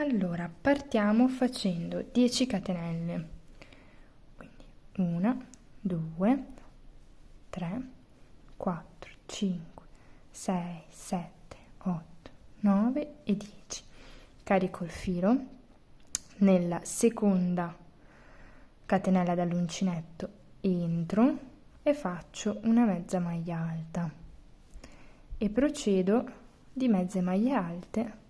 Allora, partiamo facendo 10 catenelle, quindi 1, 2, 3, 4, 5, 6, 7, 8, 9 e 10. Carico il filo, nella seconda catenella dall'uncinetto entro e faccio una mezza maglia alta e procedo di mezze maglie alte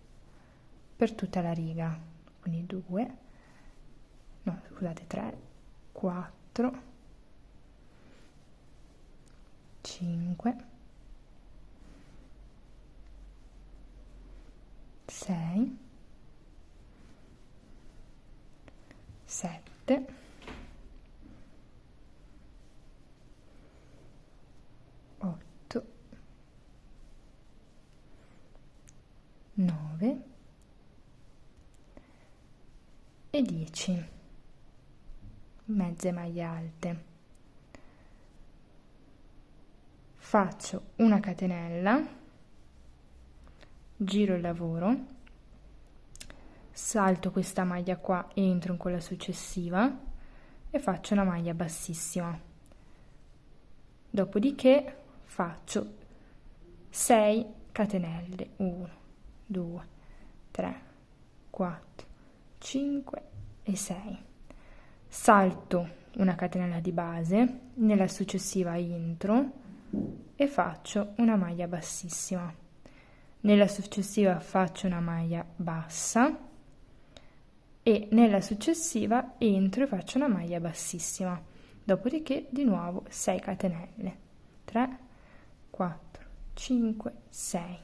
per tutta la riga, quindi 2, no scusate 3, 4, 5, 6, 7, 8, 9 e 10 mezze maglie alte. Faccio una catenella, giro il lavoro, salto questa maglia qua, entro in quella successiva e faccio una maglia bassissima. Dopodiché faccio 6 catenelle, 1, 2, 3, 4, 5 e 6. Salto una catenella di base, nella successiva entro e faccio una maglia bassissima. Nella successiva faccio una maglia bassa e nella successiva entro e faccio una maglia bassissima. Dopodiché di nuovo 6 catenelle, 3, 4, 5, 6.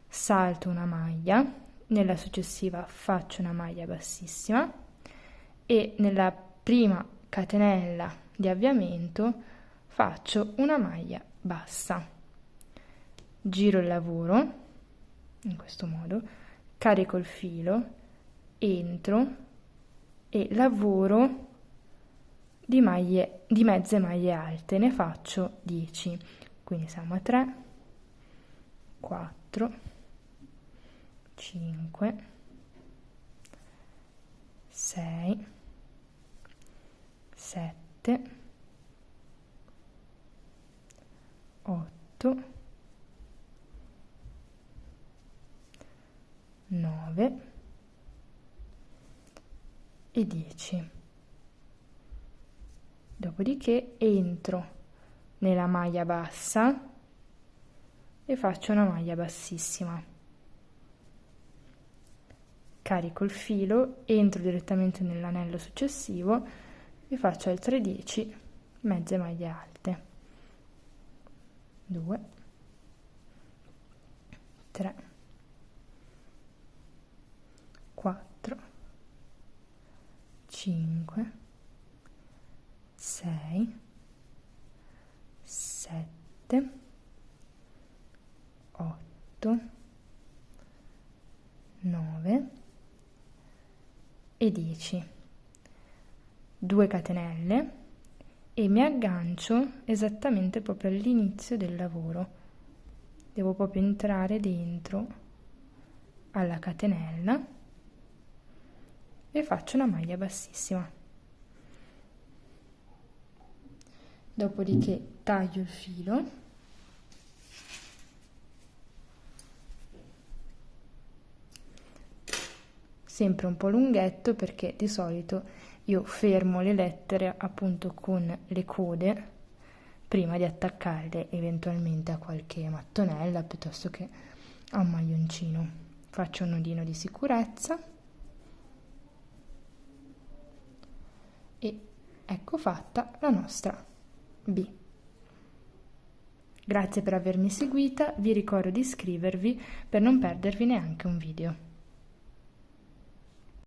Salto una maglia, nella successiva faccio una maglia bassissima e nella prima catenella di avviamento faccio una maglia bassa. Giro il lavoro in questo modo, carico il filo, entro e lavoro di mezze maglie alte, ne faccio 10, quindi siamo a 3, 4, 5, 6, 7, 8, 9 e 10. Dopodiché entro nella maglia bassa e faccio una maglia bassissima. Carico il filo, entro direttamente nell'anello successivo e faccio altre 10 mezze maglie alte. 2, 3, 4, 5, 6, 7, 8, 9 e 10. 2 catenelle e mi aggancio esattamente proprio all'inizio del lavoro. Devo proprio entrare dentro alla catenella e faccio una maglia bassissima. Dopodiché taglio il filo, sempre un po' lunghetto perché di solito io fermo le lettere appunto con le code prima di attaccarle eventualmente a qualche mattonella piuttosto che a un maglioncino. Faccio un nodino di sicurezza e ecco fatta la nostra B. Grazie per avermi seguita, vi ricordo di iscrivervi per non perdervi neanche un video.